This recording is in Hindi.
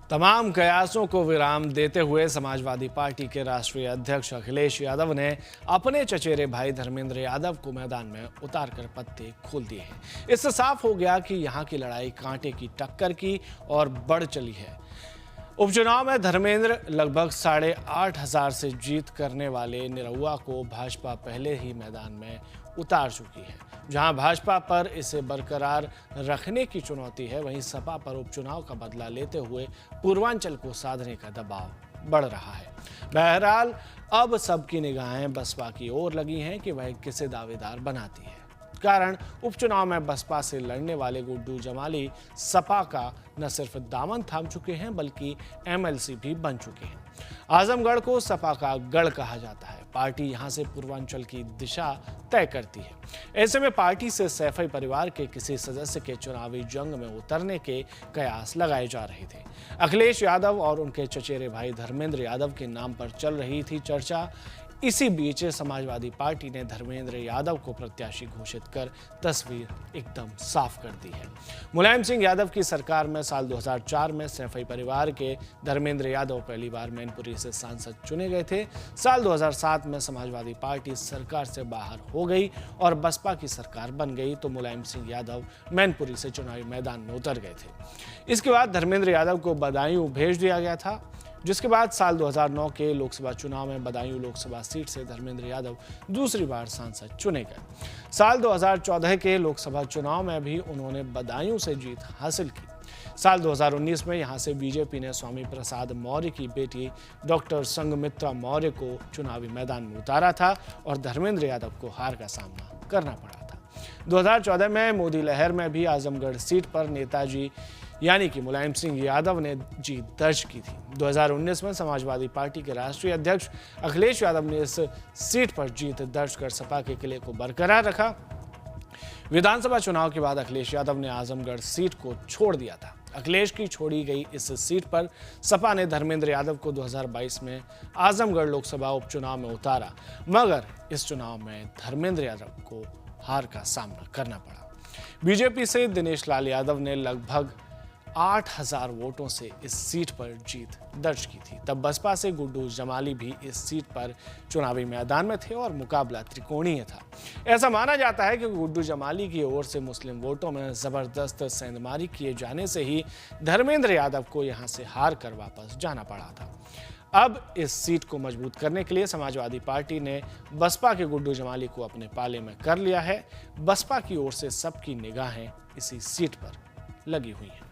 तमाम कयासों को विराम देते हुए समाजवादी पार्टी के राष्ट्रीय अध्यक्ष अखिलेश यादव ने अपने चचेरे भाई धर्मेंद्र यादव को मैदान में उतारकर पत्ते खोल दिए हैं। इससे साफ हो गया कि यहां की लड़ाई कांटे की टक्कर की और बढ़ चली है। उपचुनाव में धर्मेंद्र लगभग 8,500 से जीत करने वाले निरहुआ को भाजपा पहले ही मैदान में उतार चुकी है। जहां भाजपा पर इसे बरकरार रखने की चुनौती है, वहीं सपा पर उपचुनाव का बदला लेते हुए पूर्वांचल को साधने का दबाव बढ़ रहा है। बहरहाल अब सबकी निगाहें बसपा की ओर लगी हैं कि वह किसे दावेदार बनाती है। कारण उपचुनाव में बसपा से लड़ने वाले गुड्डू जमाली सपा का न सिर्फ दामन थाम चुके हैं बल्कि एमएलसी भी बन चुके हैं। आजमगढ़ को सपा का गढ़ कहा जाता है। पार्टी यहां से पूर्वांचल की दिशा तय करती है। ऐसे में पार्टी से सैफई परिवार के किसी सदस्य के चुनावी जंग में उतरने के कयास लगाए जा रहे थे। अखिलेश यादव और उनके चचेरे भाई धर्मेंद्र यादव के नाम पर चल रही थी चर्चा। इसी बीच समाजवादी पार्टी ने धर्मेंद्र यादव को प्रत्याशी घोषित कर तस्वीर एकदम साफ कर दी है। मुलायम सिंह यादव की सरकार में साल 2004 में सैफई परिवार के धर्मेंद्र यादव पहली बार मैनपुरी से सांसद चुने गए थे। साल 2007 में समाजवादी पार्टी सरकार से बाहर हो गई और बसपा की सरकार बन गई तो मुलायम सिंह यादव मैनपुरी से चुनावी मैदान में उतर गए थे। इसके बाद धर्मेंद्र यादव को बदायूं भेज दिया गया था, जिसके बाद साल 2009 के लोकसभा चुनाव में बदायूं लोकसभा सीट से धर्मेंद्र यादव दूसरी बार सांसद चुने गए। साल 2014 के लोकसभा चुनाव में भी उन्होंने बदायूं से जीत हासिल की। साल 2019 में यहां से बीजेपी ने स्वामी प्रसाद मौर्य की बेटी डॉक्टर संघमित्रा मौर्य को चुनावी मैदान में उतारा था और धर्मेंद्र यादव को हार का सामना करना पड़ा था। 2014 में मोदी लहर में भी आजमगढ़ सीट पर नेताजी यानी कि मुलायम सिंह यादव ने जीत दर्ज की थी। 2019 में समाजवादी पार्टी के राष्ट्रीय अध्यक्ष अखिलेश यादव ने इस सीट पर जीत दर्ज कर सपा के किले को बरकरार रखा। विधानसभा चुनाव के बाद अखिलेश यादव ने आजमगढ़ सीट को छोड़ दिया था। अखिलेश की छोड़ी गई इस सीट पर सपा ने धर्मेंद्र यादव को 2022 में आजमगढ़ लोकसभा उपचुनाव में उतारा, मगर इस चुनाव में धर्मेंद्र यादव को हार का सामना करना पड़ा। बीजेपी से दिनेश लाल यादव ने लगभग 8,000 वोटों से इस सीट पर जीत दर्ज की थी। तब बसपा से गुड्डू जमाली भी इस सीट पर चुनावी मैदान में थे और मुकाबला त्रिकोणीय था। ऐसा माना जाता है कि गुड्डू जमाली की ओर से मुस्लिम वोटों में जबरदस्त सेंधमारी किए जाने से ही धर्मेंद्र यादव को यहां से हार कर वापस जाना पड़ा था। अब इस सीट को मजबूत करने के लिए समाजवादी पार्टी ने बसपा के गुड्डू जमाली को अपने पाले में कर लिया है। बसपा की ओर से सबकी निगाहें इसी सीट पर लगी हुई हैं।